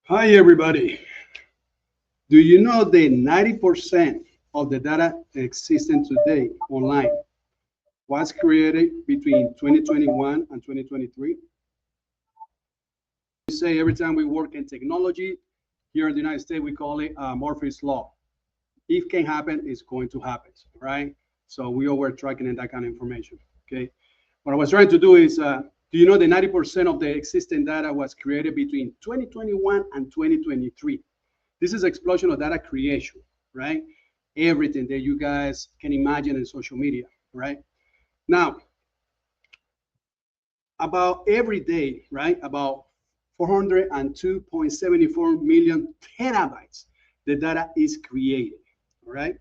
Hi, everybody. Do you know that 90% of the data existing today online was created between 2021 and 2023? We say every time we work in technology, here in the United States, we call it Murphy's Law. If can happen, it's going to happen, right? So we all were tracking in that kind of information, okay? What I was trying to do is, do you know that 90% of the existing data was created between 2021 and 2023? This is explosion of data creation, right? Everything that you guys can imagine in social media, right? Now, about every day, right? About 402.74 million terabytes, the data is created, all right?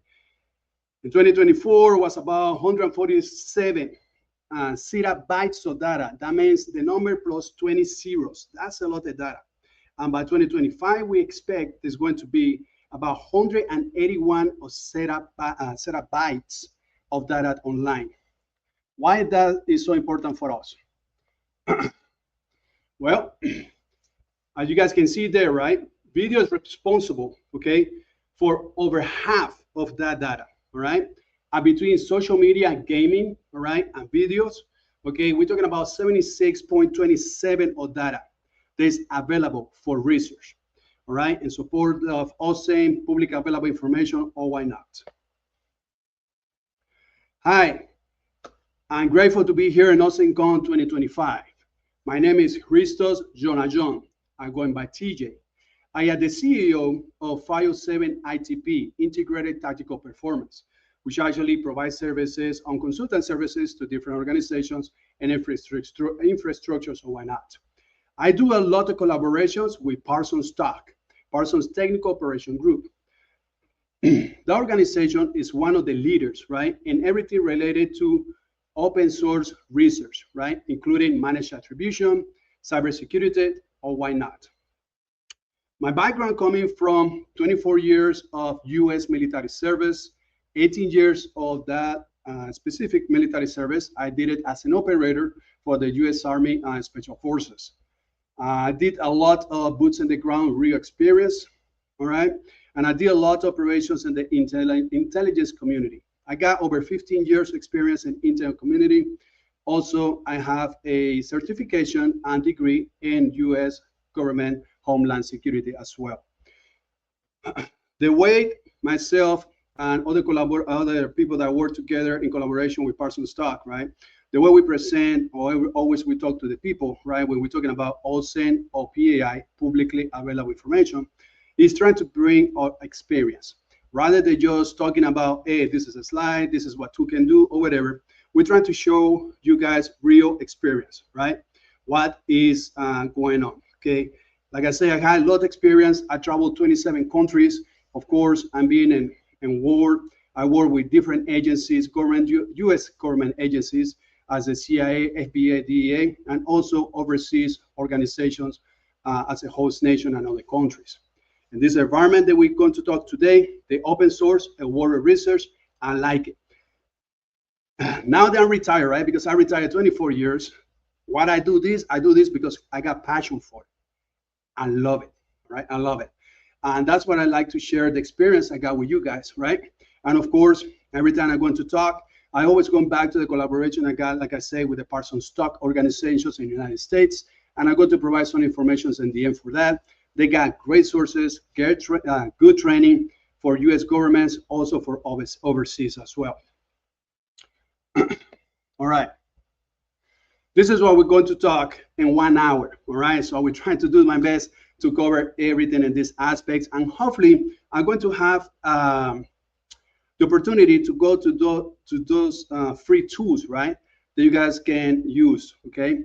In 2024 was about 147 zettabytes of data. That means the number plus 20 zeros. That's a lot of data. And by 2025, we expect there's going to be about 181 zettabytes of data online. Why that is so important for us? Well, as you guys can see there, right? Video is responsible, okay, for over half of that data, all right? And between social media and gaming, all right, and videos, okay, we're talking about 76.27 of data that is available for research, all right, in support of OSINT, public available information, or why not? Hi, I'm grateful to be here in OSINTCon 2025. My name is Jristos Tjonajong. I'm going by TJ. I am the CEO of 507 ITP, Integrated Tactical Performance, which actually provides services on consultant services to different organizations and infrastructures, so why not? I do a lot of collaborations with Parsons TOC, Parsons Technical Operation Group. The organization is one of the leaders, right, in everything related to open source research, right, including managed attribution, cybersecurity, or why not? My background coming from 24 years of U.S. military service, 18 years of that specific military service. I did it as an operator for the U.S. Army Special Forces. I did a lot of boots on the ground real experience, all right? And I did a lot of operations in the intelligence community. I got over 15 years experience in intel community. Also, I have a certification and degree in U.S. government Homeland Security as well. The way myself and other people that work together in collaboration with Parsons TOC, right? The way we present, or always we talk to the people, right? When we're talking about OSINT or PAI, publicly available information, is trying to bring our experience. Rather than just talking about, hey, this is a slide, this is what you can do, or whatever, we're trying to show you guys real experience, right? What is going on, okay? Like I say, I had a lot of experience. I traveled 27 countries. Of course, I'm being in war. I work with different agencies, U.S. government agencies, as the CIA, FBI, DEA, and also overseas organizations as a host nation and other countries. In this environment that we're going to talk today, the open source and world of research, I like it. Now that I'm retired, right? Because I retired 24 years. What I do this because I got passion for it. I love it, right? I love it. And that's what I like to share, the experience I got with you guys, right? And of course, every time I'm going to talk, I always come back to the collaboration I got, like I say, with the Parsons TOC organizations in the United States. And I'm going to provide some information in the end for that. They got great sources, good training for U.S. governments, also for overseas as well. All right. This is what we're going to talk in 1 hour, all right? So we're trying to do my best to cover everything in these aspects. And hopefully, I'm going to have the opportunity to go to those free tools, right, that you guys can use, okay?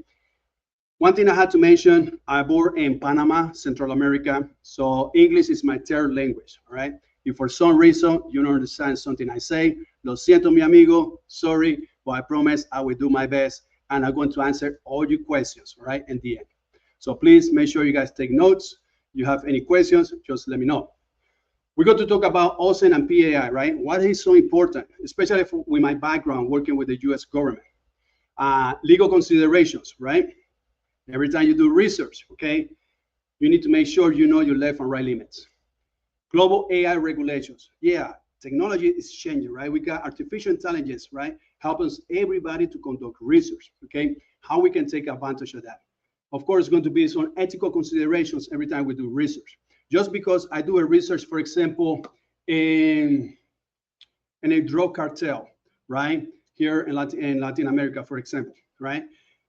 One thing I had to mention, I born in Panama, Central America, so English is my third language, all right? If for some reason you don't understand something I say, lo siento, mi amigo, sorry, but I promise I will do my best, and I'm going to answer all your questions, right, in the end. So please make sure you guys take notes. You have any questions, just let me know. We're going to talk about OSINT and PAI, right? What is so important, especially with my background working with the US government. Legal considerations, right? Every time you do research, okay, you need to make sure you know your left and right limits. Global AI regulations. Yeah, technology is changing, right? We got artificial intelligence, right? Help us everybody to conduct research, okay? How we can take advantage of that. Of course, it's going to be some ethical considerations every time we do research. Just because I do a research, for example, in a drug cartel, right? Here in Latin America, for example, right?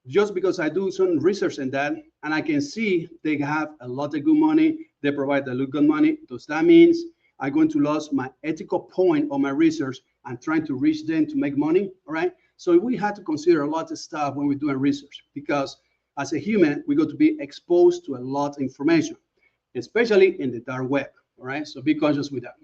Just because I do some research in that and I can see they have a lot of good money, they provide a lot of good money, does that mean I'm going to lose my ethical point of my research and trying to reach them to make money, all right? So we have to consider a lot of stuff when we're doing research, because as a human, we're going to be exposed to a lot of information, especially in the dark web, all right? So be conscious with that.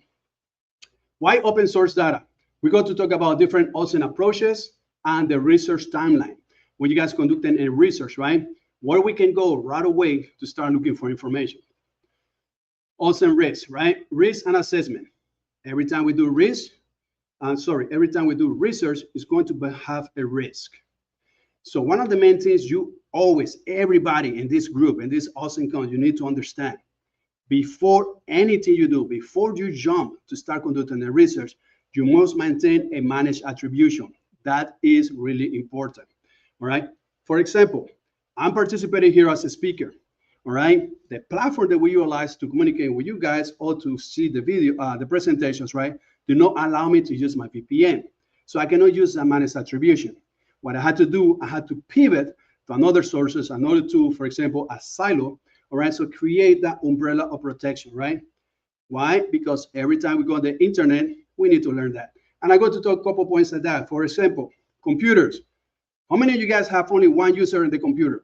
Why open source data? We're going to talk about different OSINT approaches and the research timeline. When you guys conducting a research, right? Where we can go right away to start looking for information. OSINT risk, right? Risk and assessment. Every time we do every time we do research, it's going to have a risk. So one of the main things everybody in this group, in this OSINTCon, you need to understand, before anything you do, before you jump to start conducting the research, you must maintain a managed attribution. That is really important, all right? For example, I'm participating here as a speaker, all right? The platform that we utilize to communicate with you guys or to see the video, the presentations, right, do not allow me to use my VPN. So I cannot use a managed attribution. What I had to do, I had to pivot to another sources, another tool, for example, a silo, all right? So create that umbrella of protection, right? Why? Because every time we go on the internet, we need to learn that. And I'm going to talk a couple points at that. For example, computers. How many of you guys have only one user in the computer?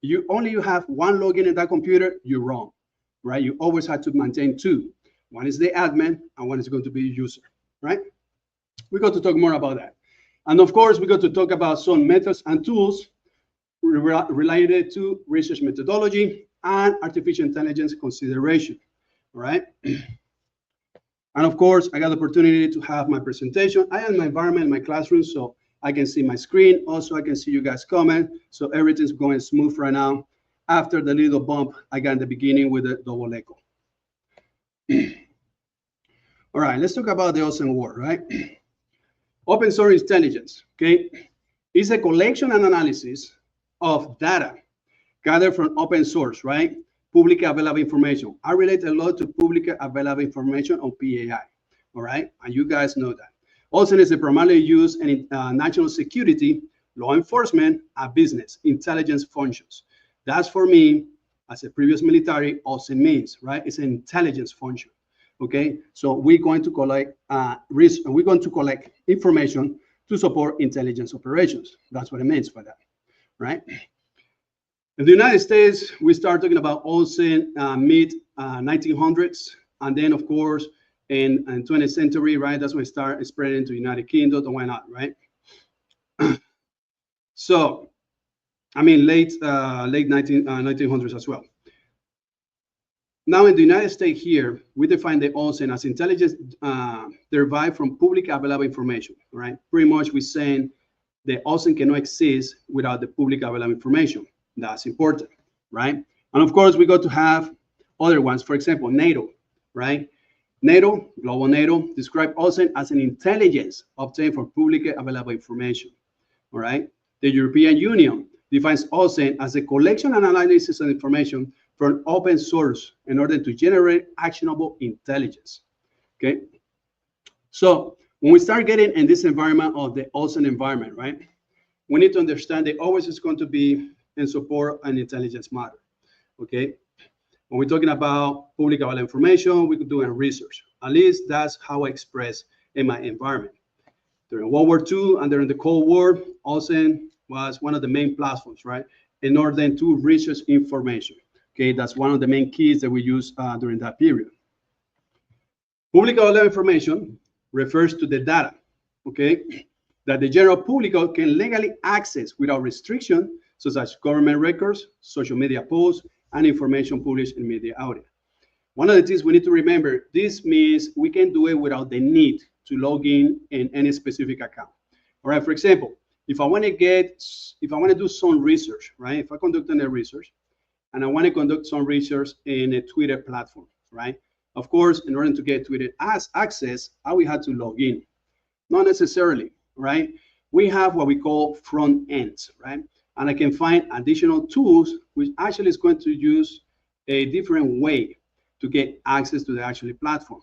You have one login in that computer, you're wrong, right? You always have to maintain two. One is the admin and one is going to be a user, right? We're going to talk more about that. And of course, we're going to talk about some methods and tools related to research methodology and artificial intelligence consideration, all right? And of course, I got the opportunity to have my presentation. I am in my environment, in my classroom, so I can see my screen. Also, I can see you guys comment. So everything's going smooth right now after the little bump I got in the beginning with the double echo. All right, let's talk about the OSINT world, right? Open source intelligence, okay? It's a collection and analysis of data gathered from open source, right? Publicly available information. I relate a lot to publicly available information on PAI, all right? And you guys know that. OSINT is primarily used in national security, law enforcement, and business intelligence functions. That's for me, as a previous military, OSINT means, right? It's an intelligence function, okay? So we're going to collect we're going to collect information to support intelligence operations. That's what it means by that, right? In the United States, we start talking about OSINT mid 1900s, and then of course in 20th century, right? That's when it started spreading to United Kingdom and why not, right? So, I mean, late 1900s as well. Now in the United States here, we define the OSINT as intelligence derived from publicly available information, right? Pretty much we're saying the OSINT cannot exist without the publicly available information. That's important, right? And of course, we got to have other ones. For example, NATO, right? NATO, global NATO, describe OSINT as an intelligence obtained from publicly available information, all right? The European Union defines OSINT as a collection and analysis of information from open source in order to generate actionable intelligence, okay? So when we start getting in this environment of the OSINT environment, right? We need to understand that always is going to be in support an intelligence matter, okay? When we're talking about public available information, we could do research. At least that's how I express in my environment. During World War II and during the Cold War, OSINT was one of the main platforms, right? In order to research information, okay? That's one of the main keys that we use during that period. Public available information refers to the data, okay? That the general public can legally access without restriction, such as government records, social media posts, and information published in media outlet. One of the things we need to remember, this means we can do it without the need to log in any specific account. All right, for example, if I want to do some research, right? If I conduct any research and I want to conduct some research in a Twitter platform, right? Of course, in order to get Twitter access, I will have to log in. Not necessarily, right? We have what we call front ends, right? And I can find additional tools which actually is going to use a different way to get access to the actual platform.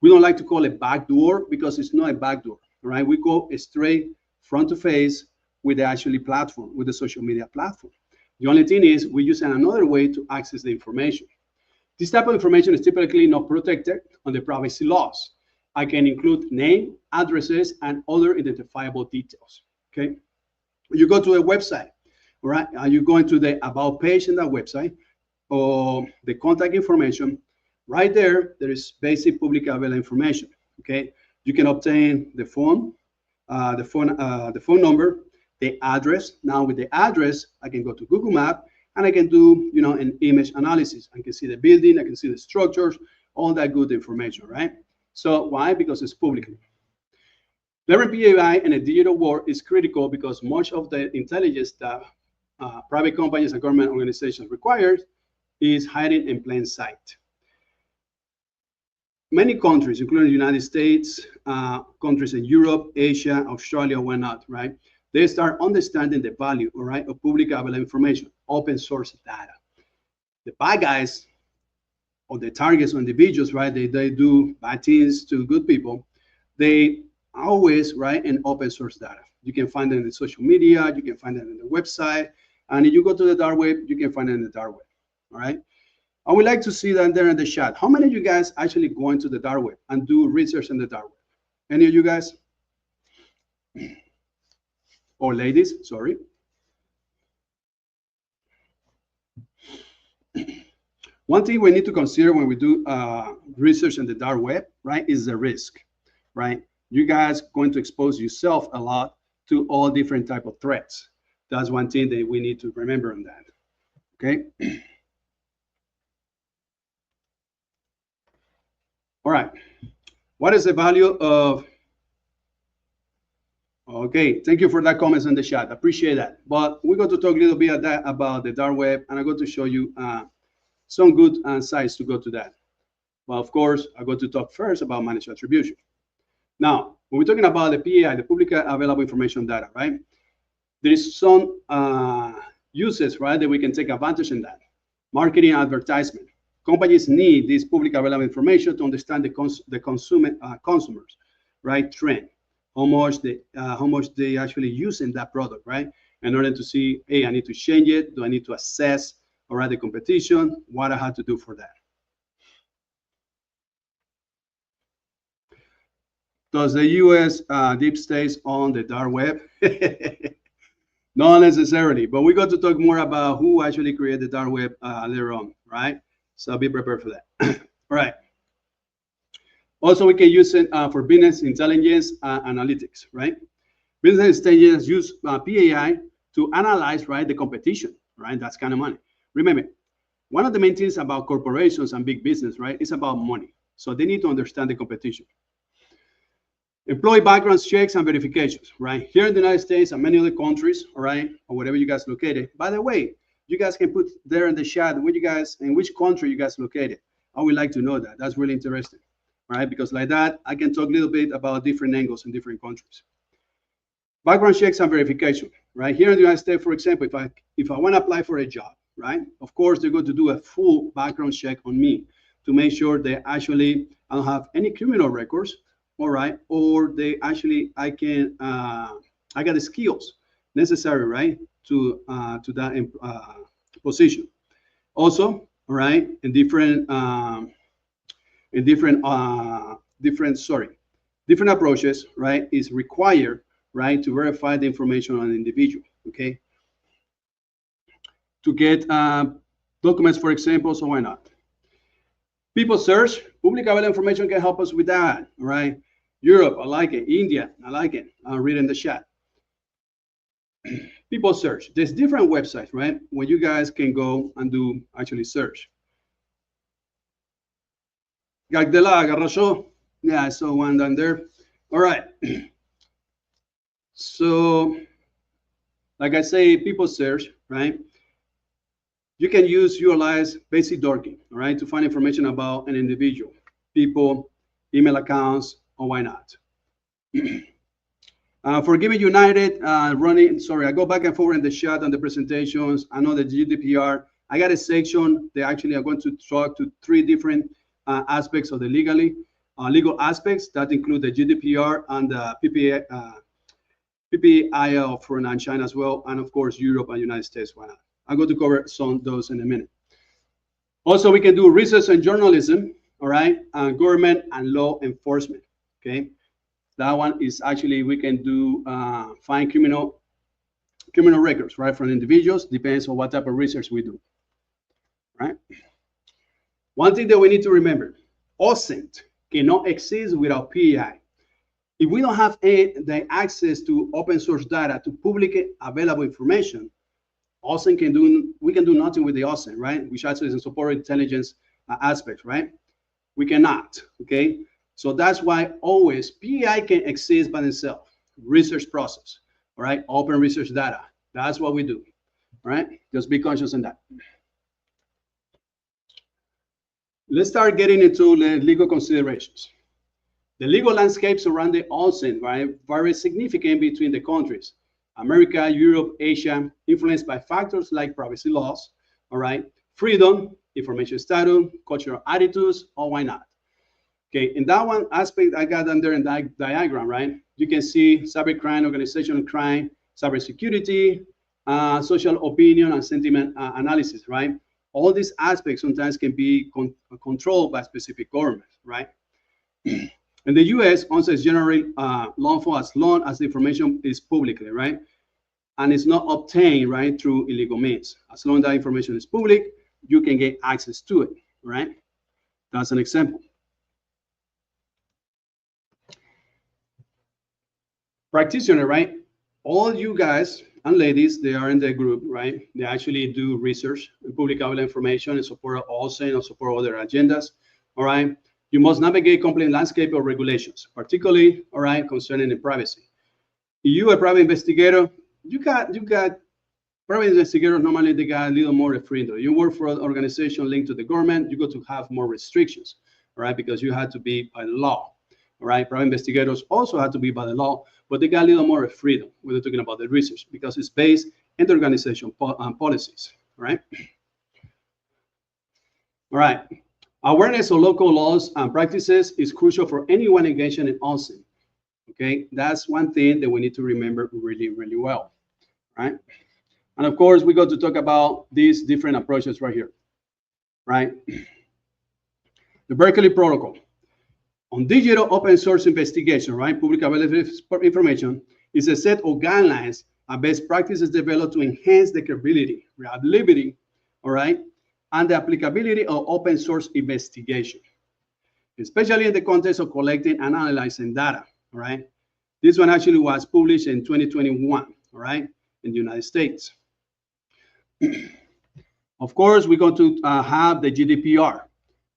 We don't like to call it backdoor because it's not a backdoor, right? We go straight front to face with the actual platform, with the social media platform. The only thing is we use another way to access the information. This type of information is typically not protected under privacy laws. I can include name, addresses, and other identifiable details, okay? You go to a website, all right? You go into the About page in that website, or the contact information. Right there, there is basic public available information, okay? You can obtain the phone number, the address. Now with the address, I can go to Google Maps and I can do, an image analysis. I can see the building, I can see the structures, all that good information, right? So why? Because it's public. Leveraging PAI in a digital world is critical because much of the intelligence that private companies and government organizations require is hiding in plain sight. Many countries, including the United States, countries in Europe, Asia, Australia, whatnot, right? They start understanding the value, all right, of public available information, open source data. The bad guys or the targets or individuals, right? They do bad things to good people. They always write in open source data. You can find it in the social media, you can find it in the website, and if you go to the dark web, you can find it in the dark web, all right? I would like to see that there in the chat. How many of you guys actually go into the dark web and do research in the dark web? Any of you guys? Or ladies, sorry. One thing we need to consider when we do research in the dark web, right, is the risk, right? You guys going to expose yourself a lot to all different type of threats. That's one thing that we need to remember on that, okay? All right, what is the value of, okay, thank you for that comments in the chat, appreciate that. But we're going to talk a little bit about the dark web, and I'm going to show you some good sites to go to that. Well, of course, I'm going to talk first about managed attribution. Now, when we're talking about the PAI, the public available information data, right? There is some uses, right, that we can take advantage in that. Marketing and advertisement. Companies need this public available information to understand the consumers, right, trend. How much they actually using that product, right? In order to see, hey, I need to change it. Do I need to assess, all right, the competition? What I have to do for that? Does the U.S. Deep State on the dark web? Not necessarily, but we're going to talk more about who actually created the dark web later on, right? So be prepared for that. All right. Also, we can use it for business intelligence analytics, right? Business intelligence use PAI to analyze, right, the competition, right? That's kind of money. Remember, one of the main things about corporations and big business, right, is about money. So they need to understand the competition. Employee background checks and verifications, right? Here in the United States and many other countries, all right, or whatever you guys located. By the way, you guys can put there in the chat where you guys, in which country you guys located. I would like to know that. That's really interesting, right? Because like that, I can talk a little bit about different angles in different countries. Background checks and verification, right? Here in the United States, for example, if I want to apply for a job, right? Of course, they're going to do a full background check on me to make sure they actually I don't have any criminal records, all right? Or they actually I got the skills necessary, right, to that position. Also, all right, in different approaches, right, is required, right, to verify the information on an individual, okay? To get documents, for example, so why not? People search, public available information can help us with that, right? Europe, I like it. India, I like it. I'll read in the chat. People search. There's different websites, right, where you guys can go and do actually search. Gagdela, Garrocho. Yeah, I saw one down there. All right. So, like I say, people search, right? You can use URLs, basic dorking, all right, to find information about an individual, people, email accounts, or why not. Forgiving United, running, sorry, I go back and forth in the chat on the presentations. I know the GDPR. I got a section that actually I'm going to talk to three different aspects of the legal aspects that include the GDPR and the PPIL for non-China as well, and of course Europe and United States. Why not? I'm going to cover some of those in a minute. Also, we can do research and journalism, all right, and government and law enforcement. Okay, that one is actually we can do find criminal records, right, from individuals. Depends on what type of research we do, right? One thing that we need to remember: OSINT cannot exist without PEI. If we don't have the access to open source data to publicly available information, we can do nothing with the OSINT, right? Which actually is a support intelligence aspect, right? We cannot, okay? So that's why always PEI can exist by itself. Research process, all right? Open research data. That's what we do, all right? Just be conscious in that. Let's start getting into the legal considerations. The legal landscape surrounding OSINT, right, vary significantly between the countries. America, Europe, Asia, influenced by factors like privacy laws, all right, freedom, information status, cultural attitudes, or why not? Okay, in that one aspect I got under in that diagram, right, you can see cybercrime, organizational crime, cybersecurity, social opinion, and sentiment analysis, right? All these aspects sometimes can be controlled by specific governments, right? In the US, OSINT is generally lawful as long as the information is publicly, right? And it's not obtained, right, through illegal means. As long as that information is public, you can get access to it, right? That's an example. Practitioner, right? All you guys and ladies, they are in the group, right? They actually do research and public available information in support of OSINT or support other agendas, all right? You must navigate complex landscape of regulations, particularly, all right, concerning the privacy. If you are a private investigator, you got private investigators, normally they got a little more freedom. You work for an organization linked to the government, you got to have more restrictions, all right, because you had to be by law, all right? Private investigators also have to be by the law, but they got a little more freedom when they're talking about the research because it's based in the organization policies, all right? All right. Awareness of local laws and practices is crucial for anyone engaged in OSINT. Okay, that's one thing that we need to remember really, really well, right? And of course, we got to talk about these different approaches right here, right? The Berkeley Protocol on digital open source investigation, right? Public available information is a set of guidelines and best practices developed to enhance the capability, reliability, all right, and the applicability of open source investigation, especially in the context of collecting and analyzing data, all right? This one actually was published in 2021, all right, in the United States. Of course, we're going to have the GDPR.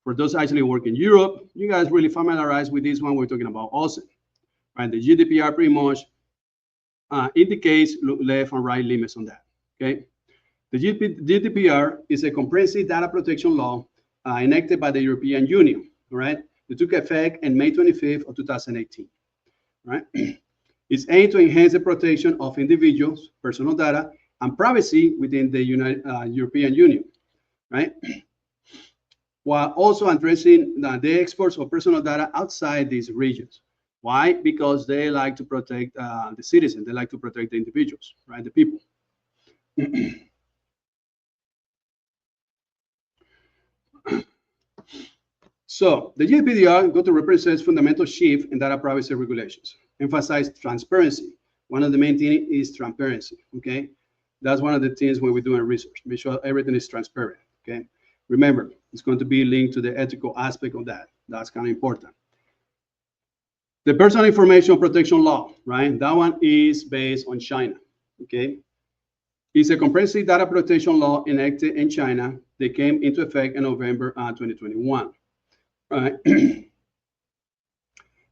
For those actually work in Europe, you guys really familiarize with this one. We're talking about OSINT, right? The GDPR pretty much indicates left and right limits on that, okay? The GDPR is a comprehensive data protection law enacted by the European Union, all right? It took effect on May 25th of 2018, right? It's aimed to enhance the protection of individuals, personal data, and privacy within the European Union, right? While also addressing the exports of personal data outside these regions. Why? Because they like to protect the citizens. They like to protect the individuals, right? The people. So the GDPR got to represent fundamental shift in data privacy regulations, emphasize transparency. One of the main things is transparency, okay? That's one of the things when we're doing research, make sure everything is transparent, okay? Remember, it's going to be linked to the ethical aspect of that. That's kind of important. The Personal Information Protection Law, right? That one is based on China, okay? It's a comprehensive data protection law enacted in China that came into effect in November 2021. All right.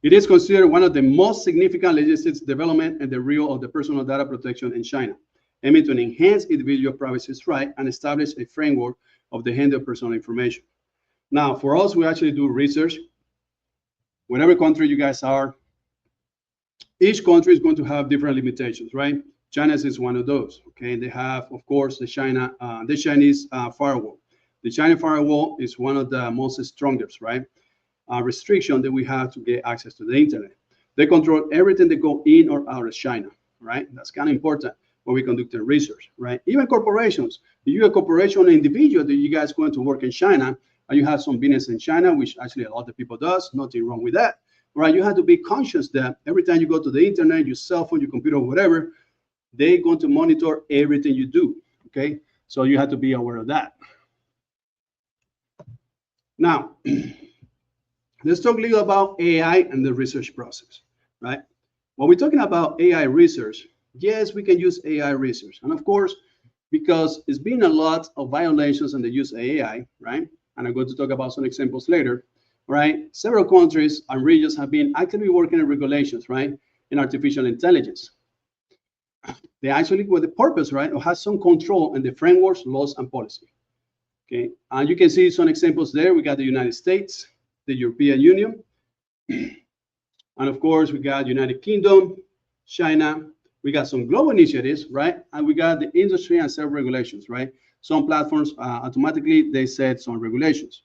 It is considered one of the most significant legislative development in the realm of the personal data protection in China, aiming to enhance individual privacy rights and establish a framework of the handle of personal information. Now, for us, we actually do research. Whatever country you guys are, each country is going to have different limitations, right? China's is one of those. Okay, they have, of course, the Chinese firewall. The China firewall is one of the most strongest, right? Restriction that we have to get access to the internet. They control everything that go in or out of China, right? That's kind of important when we conduct research, right? Even corporations. If you're a corporation or individual that you guys going to work in China, and you have some business in China, which actually a lot of people does, nothing wrong with that, right? You have to be conscious that every time you go to the internet, your cell phone, your computer, whatever, they're going to monitor everything you do, okay? So you have to be aware of that. Now, let's talk a little about AI and the research process, right? When we're talking about AI research, yes, we can use AI research. And of course, because it's been a lot of violations in the use of AI, right? And I'm going to talk about some examples later, right? Several countries and regions have been actively working on regulations, right? In artificial intelligence. They actually, with the purpose, right, of have some control in the frameworks, laws, and policy. Okay, and you can see some examples there. We got the United States, the European Union, and of course, we got United Kingdom, China. We got some global initiatives, right? And we got the industry and self-regulations, right? Some platforms automatically, they set some regulations.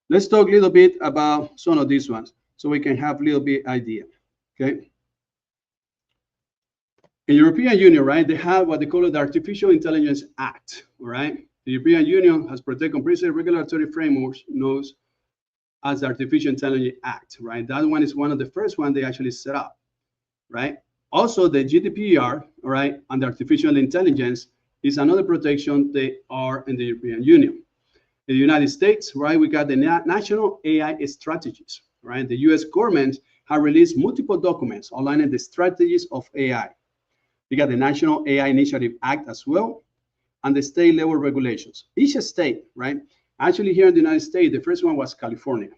Let's talk a little bit about some of these ones so we can have a little bit idea, okay? In European Union, right, they have what they call the Artificial Intelligence Act, all right? The European Union has protected comprehensive regulatory frameworks known as the Artificial Intelligence Act, right? That one is one of the first one they actually set up, right? Also, the GDPR, all right, and the artificial intelligence is another protection they are in the European Union. In the United States, right, we got the national AI strategies, right? The US government have released multiple documents outlining the strategies of AI. We got the National AI Initiative Act as well, and the state level regulations. Each state, right? Actually, here in the United States, the first one was California.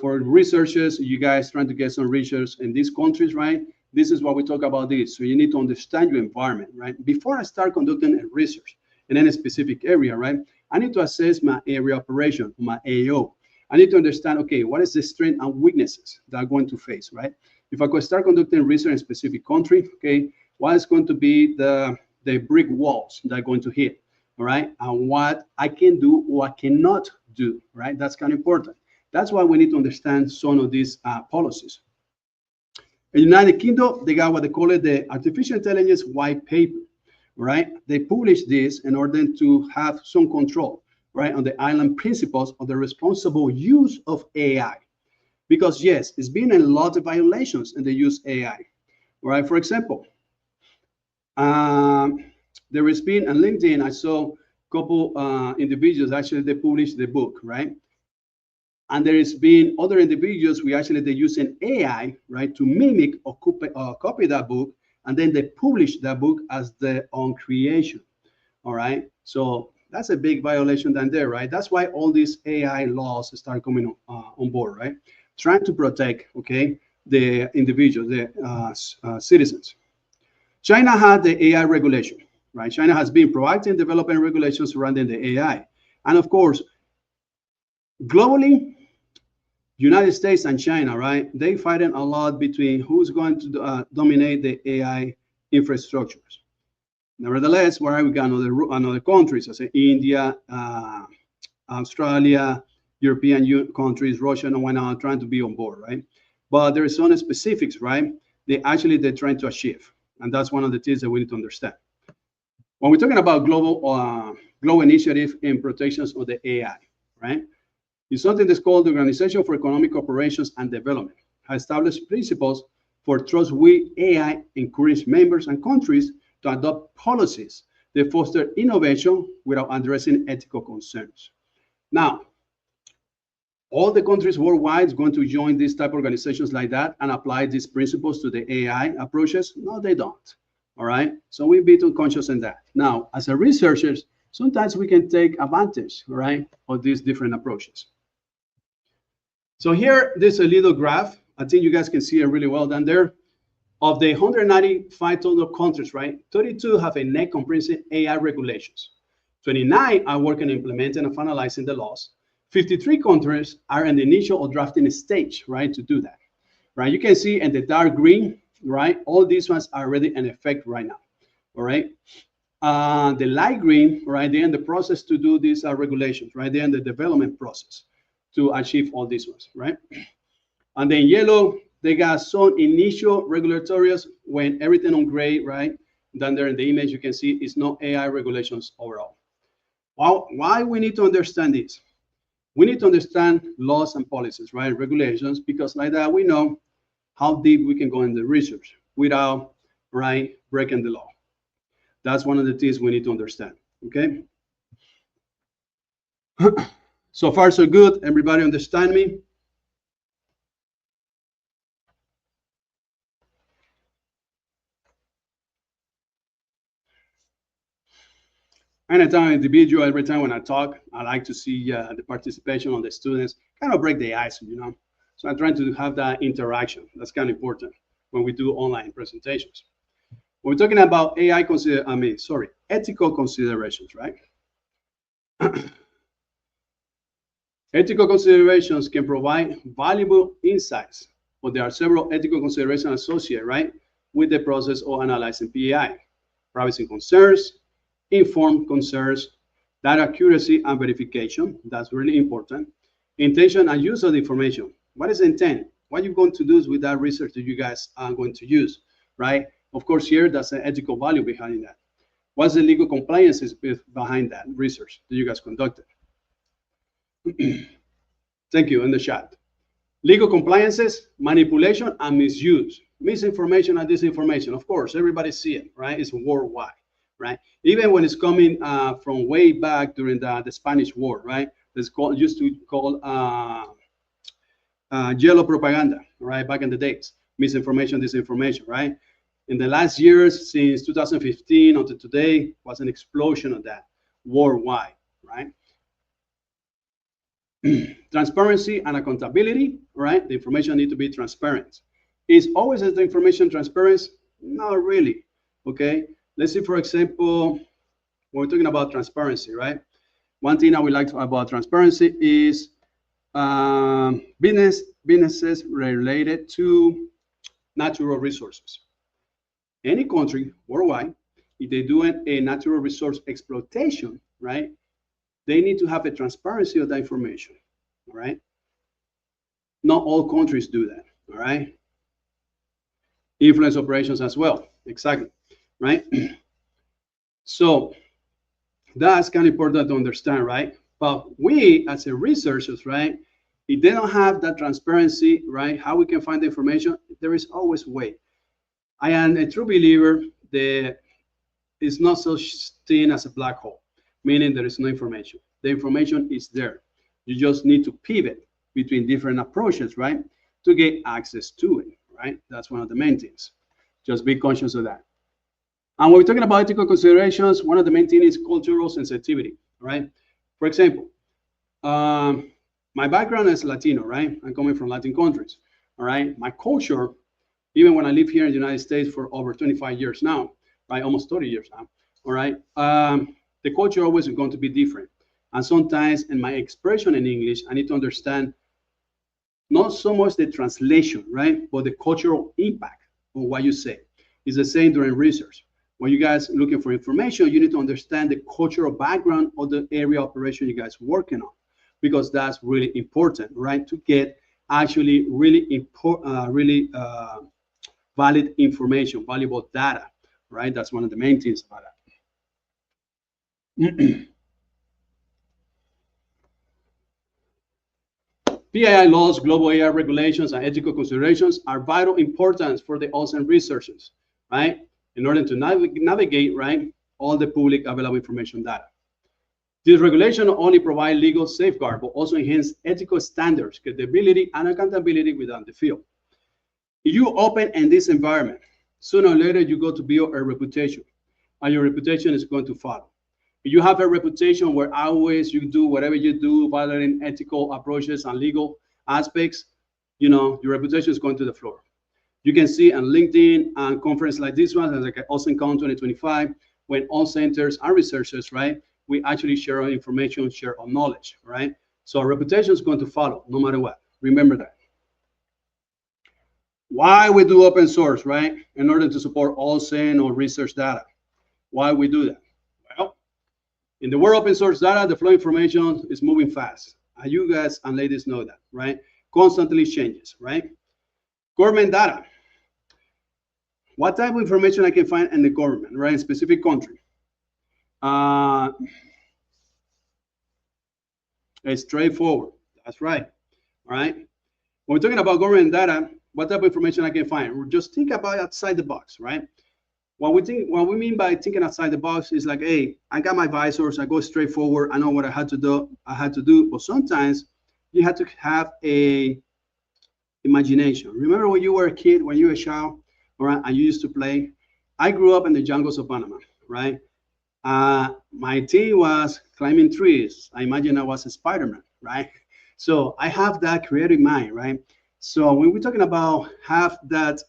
For researchers, you guys trying to get some research in these countries, right? This is what we talk about this. So you need to understand your environment, right? Before I start conducting a research in any specific area, right? I need to assess my area operation, my AO. I need to understand, okay, what is the strength and weaknesses that I'm going to face, right? If I could start conducting research in a specific country, okay, what is going to be the brick walls that are going to hit, all right? And what I can do or I cannot do, right? That's kind of important. That's why we need to understand some of these policies. In the United Kingdom, they got what they call it the Artificial Intelligence White Paper, right? They published this in order to have some control, right, on the island principles of the responsible use of AI. Because yes, it's been a lot of violations in the use of AI, right? For example, there has been on LinkedIn, I saw a couple individuals, actually they published the book, right? And there has been other individuals, they're using AI, right, to mimic or copy that book, and then they publish that book as their own creation, all right? So that's a big violation down there, right? That's why all these AI laws start coming on board, right? Trying to protect, okay, the individuals, the citizens. China had the AI regulation, right? China has been proactive in developing regulations surrounding the AI. And of course, globally, United States and China, right? They fighting a lot between who's going to dominate the AI infrastructures. Nevertheless, where we got another countries, I say India, Australia, European countries, Russia, and whatnot, trying to be on board, right? But there is some specifics, right? They're trying to achieve, and that's one of the things that we need to understand. When we're talking about global initiative in protections of the AI, right? It's something that's called the Organization for Economic Operations and Development, has established principles for trustworthy AI, encourage members and countries to adopt policies that foster innovation without addressing ethical concerns. Now, all the countries worldwide are going to join these type of organizations like that and apply these principles to the AI approaches? No, they don't. All right. So we be too conscious in that. Now, as a researchers, sometimes we can take advantage, right, of these different approaches. So here, there's a little graph. I think you guys can see it really well down there. Of the 195 total countries, right, 32 have a net comprehensive AI regulations. 29 are working on implementing and finalizing the laws. 53 countries are in the initial or drafting stage, right, to do that, right? You can see in the dark green, right, all these ones are already in effect right now, all right? The light green, right, they're in the process to do these regulations, right? They're in the development process to achieve all these ones, right? And then yellow, they got some initial regulatories when everything on gray, right? Down there in the image, you can see it's no AI regulations overall. Why we need to understand this? We need to understand laws and policies, right? Regulations, because like that, we know how deep we can go in the research without, right, breaking the law. That's one of the things we need to understand, okay? So far, so good. Everybody understand me? Anytime individual, every time when I talk, I like to see the participation of the students, kind of break the ice, you know? So I'm trying to have that interaction. That's kind of important when we do online presentations. When we're talking about AI, ethical considerations, right? Ethical considerations can provide valuable insights, but there are several ethical considerations associated, right, with the process of analyzing PAI. Privacy concerns, informed concerns, data accuracy and verification, that's really important. Intention and use of the information. What is intent? What are you going to do with that research that you guys are going to use, right? Of course, here, that's an ethical value behind that. What's the legal compliances behind that research that you guys conducted? Thank you, in the chat. Legal compliances, manipulation and misuse. Misinformation and disinformation. Of course, everybody see it, right? It's worldwide, right? Even when it's coming from way back during the Spanish War, right? It's called, used to call yellow propaganda, right? Back in the days, misinformation, disinformation, right? In the last years, since 2015 until today, was an explosion of that worldwide, right? Transparency and accountability, right? The information need to be transparent. Is always the information transparent? Not really, okay? Let's see, for example, when we're talking about transparency, right? One thing I would like to about transparency is businesses related to natural resources. Any country worldwide, if they're doing a natural resource exploitation, right, they need to have a transparency of that information, all right? Not all countries do that, all right? Influence operations as well, exactly, right? So that's kind of important to understand, right? But we, as a researchers, right, if they don't have that transparency, right, how we can find the information, there is always a way. I am a true believer that it's not such thing as a black hole, meaning there is no information. The information is there. You just need to pivot between different approaches, right, to get access to it, right? That's one of the main things. Just be conscious of that. And when we're talking about ethical considerations, one of the main things is cultural sensitivity, right? For example, my background is Latino, right? I'm coming from Latin countries, all right? My culture, even when I live here in the United States for over 25 years now, right? Almost 30 years now, all right? The culture always is going to be different. And sometimes in my expression in English, I need to understand not so much the translation, right? But the cultural impact on what you say. It's the same during research. When you guys looking for information, you need to understand the cultural background of the area operation you guys working on, because that's really important, right? To get actually really important, valid information, valuable data, right? That's one of the main things about that. PII laws, global AI regulations, and ethical considerations are vital importance for the OSINT researchers, right? In order to navigate, right, all the public available information data. This regulation not only provide legal safeguard, but also enhance ethical standards, credibility, and accountability within the field. If you open in this environment, sooner or later you go to build a reputation, and your reputation is going to follow. If you have a reputation where always you do whatever you do, violating ethical approaches and legal aspects, your reputation is going to the floor. You can see on LinkedIn and conference like this one, like OSINTCon 2025, when all centers and researchers, right, we actually share our information, share our knowledge, right? So our reputation is going to follow no matter what. Remember that. Why we do open source, right? In order to support OSINT or research data. Why we do that? Well, in the world of open source data, the flow of information is moving fast. And you guys and ladies know that, right? Constantly changes, right? Government data. What type of information I can find in the government, right? In a specific country. It's straightforward. That's right. All right. When we're talking about government data, what type of information I can find? Just think about outside the box, right? What we mean by thinking outside the box is like, hey, I got my visors, I go straight forward, I know what I had to do. But sometimes you have to have a imagination. Remember when you were a kid, when you were a child, all right, and you used to play? I grew up in the jungles of Panama, right? My team was climbing trees. I imagine I was a Spider-Man, right? So I have that creative mind, right? So when we're talking about have that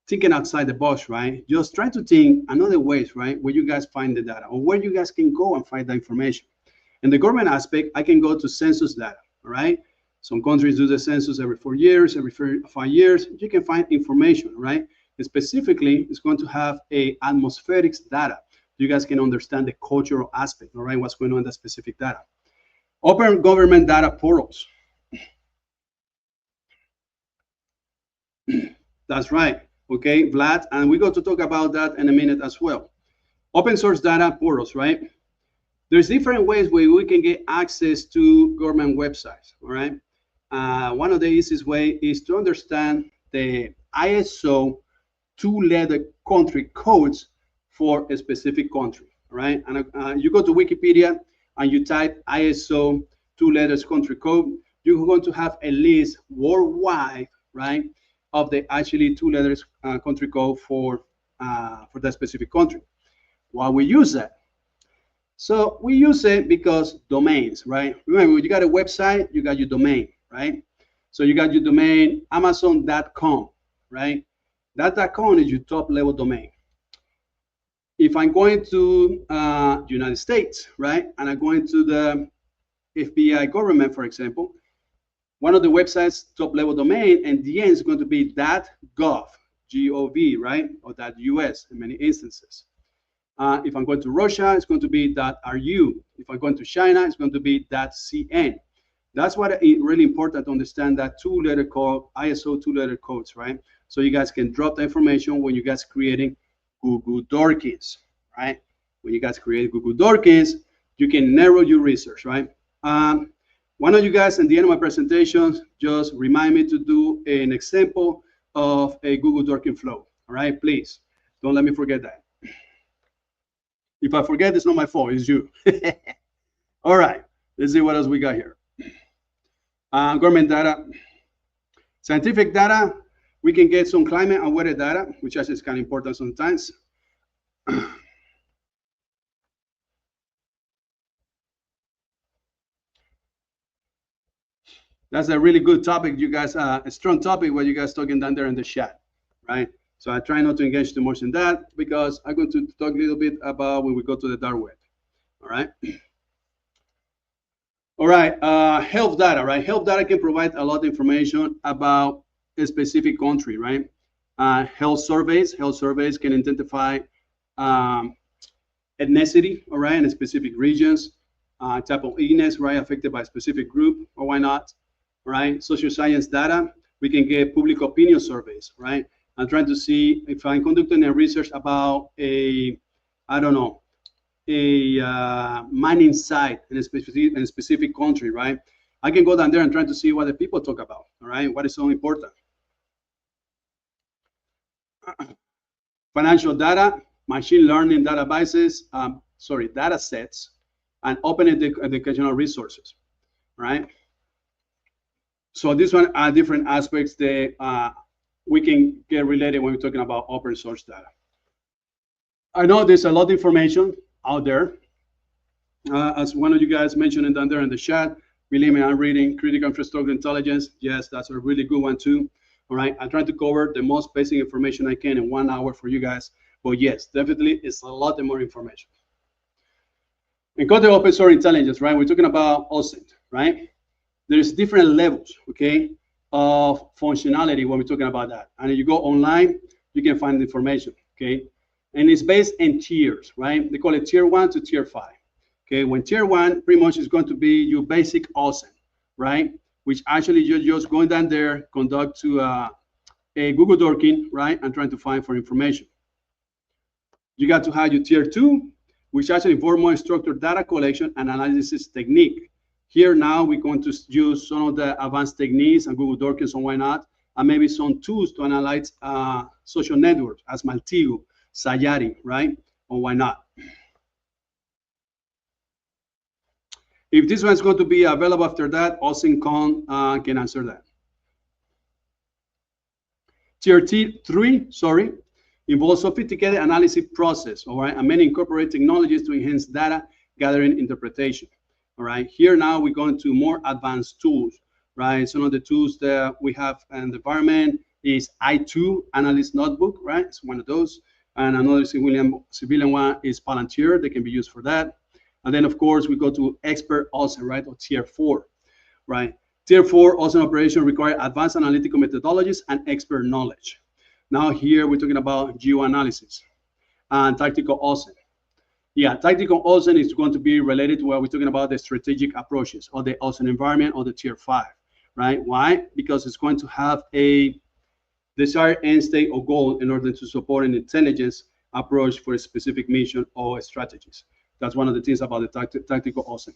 thinking outside the box, right? Just try to think another ways, right? Where you guys find the data or where you guys can go and find the information. In the government aspect, I can go to census data, all right? Some countries do the census every 4 years, every 5 years. You can find information, right? And specifically, it's going to have a atmospherics data. You guys can understand the cultural aspect, all right? What's going on in that specific data. Open government data portals. That's right. Okay, Vlad, and we're going to talk about that in a minute as well. Open source data portals, right? There's different ways where we can get access to government websites, all right? One of the easiest way is to understand the ISO 2-letter country codes for a specific country, all right? And you go to Wikipedia and you type ISO 2 letters country code, you're going to have a list worldwide, right, of the actually 2 letters country code for that specific country. Why we use that? So we use it because domains, right? Remember, when you got a website, you got your domain, right? So you got your domain, Amazon.com, right? That.com is your top level domain. If I'm going to the United States, right, and I'm going to the FBI government, for example, one of the websites top level domain, and the end is going to be .gov, G-O-V, right, or .us in many instances. If I'm going to Russia, it's going to be .ru. If I'm going to China, it's going to be .cn. That's what it's really important to understand, that 2-letter code, ISO 2-letter codes, right? So you guys can drop the information when you guys creating Google Dorkins, right? When you guys create Google Dorkins, you can narrow your research, right? One of you guys, at the end of my presentation, just remind me to do an example of a Google Dorkin flow. All right, please, don't let me forget that. If I forget, it's not my fault, it's you. All right, let's see what else we got here. Government data. Scientific data, we can get some climate and weather data, which actually is kind of important sometimes. That's a really good topic, you guys. A strong topic what you guys talking down there in the chat, right? So I try not to engage too much in that because I'm going to talk a little bit about when we go to the dark web. All right. All right. Health data, right? Health data can provide a lot of information about a specific country, right? Health surveys can identify ethnicity, all right, in specific regions, type of illness, right, affected by a specific group, or why not? Right? Social science data, we can get public opinion surveys, right? I'm trying to see if I'm conducting a research about a mining site in a specific country, right? I can go down there and try to see what the people talk about, all right? What is so important? Financial data, machine learning databases, data sets, and open educational resources, right? So this one are different aspects that we can get related when we're talking about open source data. I know there's a lot of information out there. As one of you guys mentioned down there in the chat, Believe me, I'm reading critical infrastructure intelligence. Yes, that's a really good one too. All right, I'm trying to cover the most basic information I can in 1 hour for you guys. But yes, definitely it's a lot more information. In context of open source intelligence, right? We're talking about OSINT, right? There's different levels, okay, of functionality when we're talking about that. And if you go online, you can find the information, okay? And it's based in tiers, right? They call it tier 1 to tier 5. Okay, when tier 1 pretty much is going to be your basic OSINT, right? Which actually you're just going down there, conduct to a Google Dorking, right? And trying to find for information. You got to have your tier 2, which actually involve more structured data collection and analysis technique. Here now we're going to use some of the advanced techniques and Google Dorking and why not, and maybe some tools to analyze social networks as Maltigo, Sayari, right? Or why not? If this one's going to be available after that, OSINTCon can answer that. Tier 3, sorry, involves sophisticated analysis process, all right, and many incorporate technologies to enhance data gathering interpretation, all right. Here now we're going to more advanced tools, right? Some of the tools that we have in the environment is I2 Analyst Notebook, right? It's one of those, and another civilian one is Palantir. They can be used for that. And then, of course, we go to expert OSINT, right, or tier 4, right? Tier 4 OSINT operation require advanced analytical methodologies and expert knowledge. Now here we're talking about geoanalysis and tactical OSINT. Yeah, tactical OSINT is going to be related to what we're talking about, the strategic approaches or the OSINT environment or the tier 5, right? Why? Because it's going to have a desired end state or goal in order to support an intelligence approach for a specific mission or strategies. That's one of the things about the tactical OSINT.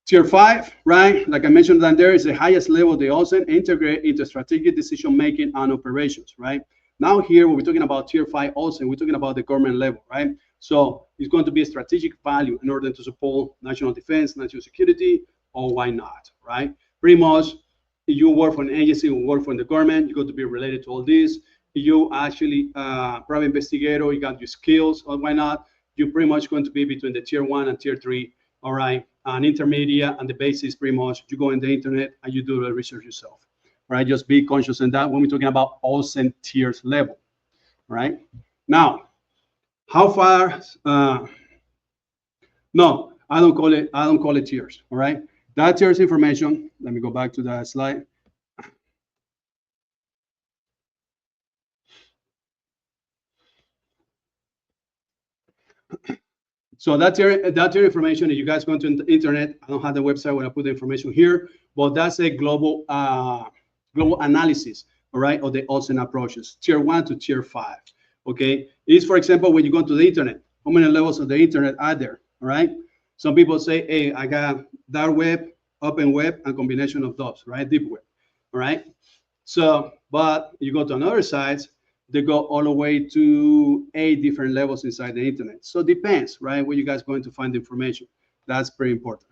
Tier 5, right? Like I mentioned down there, is the highest level of the OSINT integrate into strategic decision-making and operations, right? Now here, when we're talking about tier 5 OSINT, we're talking about the government level, right? So it's going to be a strategic value in order to support national defense, national security, or why not, right? Pretty much, if you work for an agency or work for the government, you're going to be related to all this. If you actually private investigator, you got your skills, or why not? You're pretty much going to be between the tier 1 and tier 3, all right? And intermediate and the basis pretty much, you go in the internet and you do the research yourself, right? Just be conscious in that when we're talking about OSINT tiers level, right? Now, how far, no, I don't call it tiers, all right? That tiers information, let me go back to that slide. So that's your information. If you guys go to the internet, I don't have the website when I put the information here, but that's a global analysis, all right, of the OSINT approaches, tier 1 to tier 5. Okay, is for example when you go to the internet, how many levels of the internet are there? All right, some people say, hey, I got dark web, open web, and combination of those, right, deep web, all right. So, but you go to another sites, they go all the way to 8 different levels inside the internet. So it depends, right, where you guys going to find the information. That's pretty important.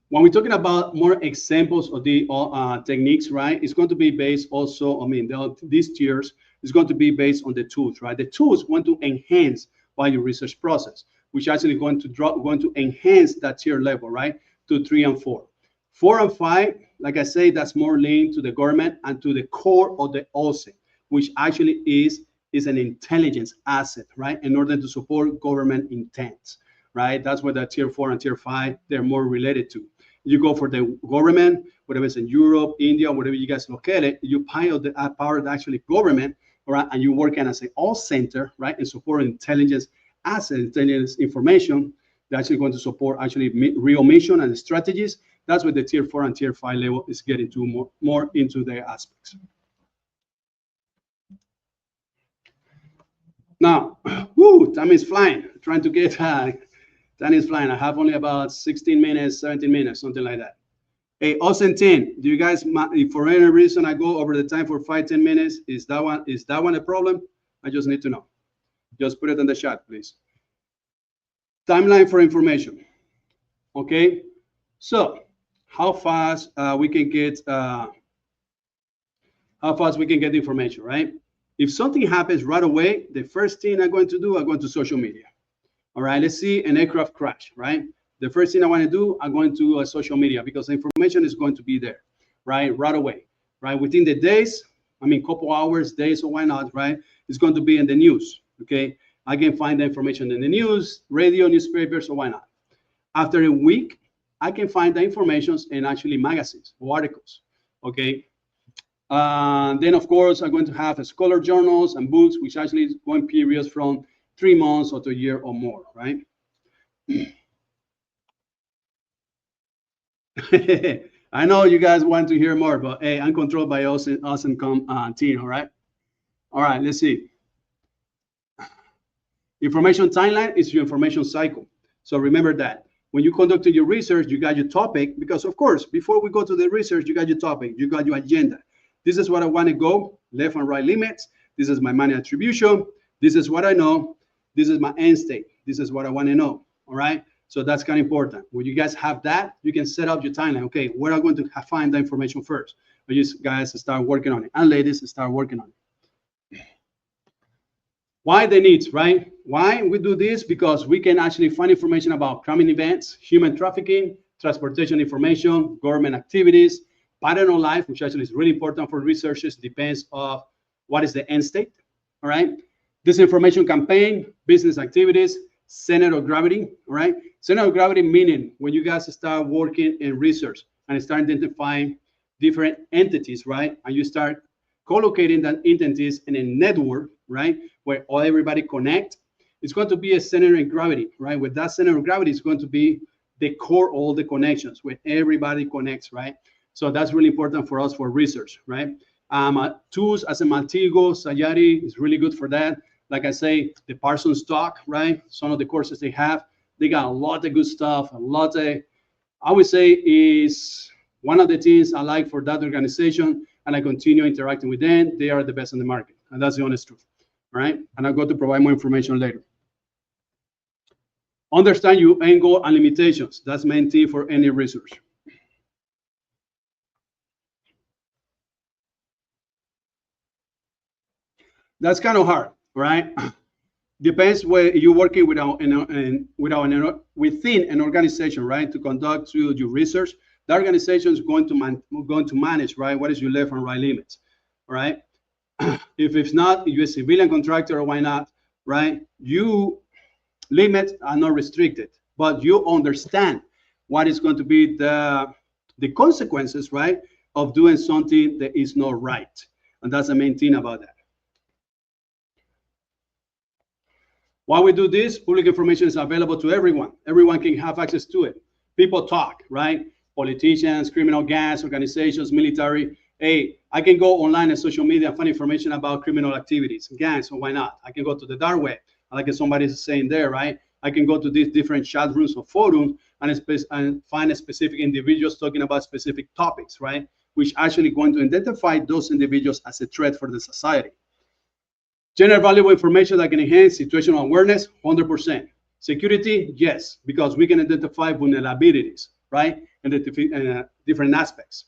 When we're talking about more examples of the techniques, right, it's going to be based also, I mean, these tiers is going to be based on the tools, right? The tools want to enhance by your research process, which actually going to enhance that tier level, right, to 3 and 4. 4 and 5, like I say, that's more linked to the government and to the core of the OSINT, which actually is an intelligence asset, right, in order to support government intents, right? That's what the tier 4 and tier 5, they're more related to. You go for the government, whatever it's in Europe, India, whatever you guys look at it, you power the actually government, all right, and you work as an all center, right, and support intelligence asset, intelligence information. They're actually going to support actually real mission and strategies. That's what the tier 4 and tier 5 level is getting to more into their aspects. Now, whoo, time is flying. I'm trying to get time is flying. I have only about 16 minutes, 17 minutes, something like that. Hey, OSINT 10, do you guys, if for any reason I go over the time for 5-10 minutes, is that one a problem? I just need to know. Just put it in the chat, please. Timeline for information. Okay, so how fast we can get the information, right? If something happens right away, the first thing I'm going to do, I'm going to social media. All right, let's see an aircraft crash, right? The first thing I want to do, I'm going to social media because the information is going to be there, right away, right? Within the days, I mean, couple hours, days, or why not, right? It's going to be in the news, okay? I can find the information in the news, radio, newspapers, or why not? After a week, I can find the information in actually magazines or articles, okay? Then, of course, I'm going to have scholar journals and books, which actually is going periods from 3 months or to a year or more, right? I know you guys want to hear more, but hey, I'm controlled by OSINTCon team, all right? All right, let's see. Information timeline is your information cycle. So remember that. When you conducted your research, you got your topic, because of course, before we go to the research, you got your topic, you got your agenda. This is what I want to go, left and right limits. This is my money attribution. This is what I know. This is my end state. This is what I want to know, all right? So that's kind of important. When you guys have that, you can set up your timeline. Okay, where are going to find the information first? Or you guys start working on it, and ladies start working on it. Why the needs, right? Why we do this? Because we can actually find information about crime events, human trafficking, transportation information, government activities, pattern of life, which actually is really important for researchers, depends on what is the end state, all right? Disinformation campaign, business activities, center of gravity, all right? Center of gravity meaning when you guys start working in research and start identifying different entities, right? And you start collocating that entities in a network, right? Where everybody connect, it's going to be a center of gravity, right? With that center of gravity, it's going to be the core of all the connections where everybody connects, right? So that's really important for us for research, right? Tools as a Maltigo, Sayari is really good for that. Like I say, the Parsons talk, right? Some of the courses they have, they got a lot of good stuff, a lot of, I would say is one of the things I like for that organization, and I continue interacting with them. They are the best in the market, and that's the honest truth, right? And I'm going to provide more information later. Understand your end goal and limitations. That's the main thing for any research. That's kind of hard, right? Depends where you're working within an organization, right? To conduct your research, the organization is going to manage, right? What is your left and right limits, right? If it's not, you're a civilian contractor, why not, right? You limits are not restricted, but you understand what is going to be the consequences, right, of doing something that is not right, and that's the main thing about that. Why we do this? Public information is available to everyone. Everyone can have access to it. People talk, right? Politicians, criminal gangs, organizations, military. Hey, I can go online and social media and find information about criminal activities, gangs, so why not? I can go to the dark web, like somebody is saying there, right? I can go to these different chat rooms or forums and find a specific individuals talking about specific topics, right? Which actually going to identify those individuals as a threat for the society. General valuable information that can enhance situational awareness, 100%. Security, yes, because we can identify vulnerabilities, right? And the different aspects.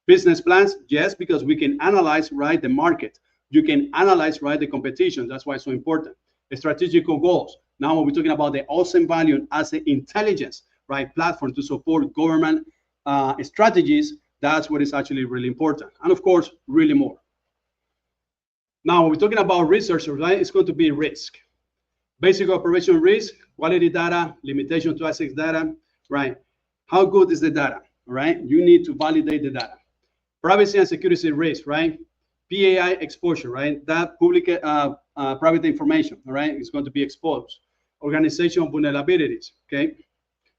Business plans, yes, because we can analyze, right, the market. You can analyze, right, the competition. That's why it's so important. Strategical goals. Now when we're talking about the OSINT value as an intelligence, right, platform to support government strategies, that's what is actually really important. And of course, really more. Now, when we're talking about research, right, it's going to be risk. Basic operation risk, quality data, limitation to access data, right? How good is the data, right? You need to validate the data. Privacy and security risk, right? PAI exposure, right? That public private information, all right, is going to be exposed. Organizational vulnerabilities, okay?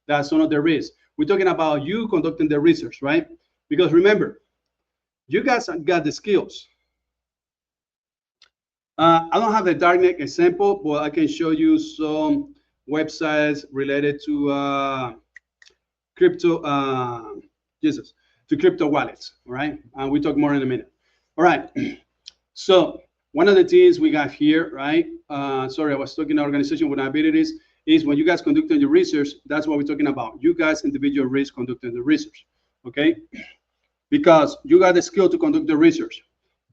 That's one of the risks. We're talking about you conducting the research, right? Because remember, you guys got the skills. I don't have the darknet example, but I can show you some websites related to crypto, to crypto wallets, all right? And we talk more in a minute. All right, so one of the things we got here, right? Sorry, I was talking organization vulnerabilities, is when you guys conducting your research, that's what we're talking about. You guys individual risk conducting the research, okay? Because you got the skill to conduct the research.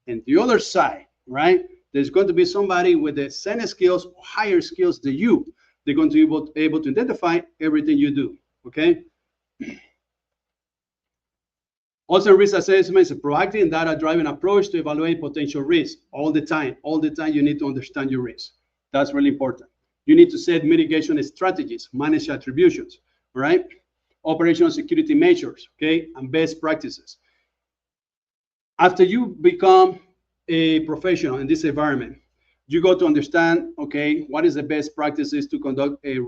And the other side, right? there's going to be somebody with the same skills or higher skills than you. They're going to be able to identify everything you do, okay? Also, risk assessment is a proactive and data-driven approach to evaluate potential risks all the time. All the time, you need to understand your risk. That's really important. You need to set mitigation strategies, manage attributions, all right? Operational security measures, okay, and best practices. After you become a professional in this environment, you got to understand, okay, what is the best practices to conduct a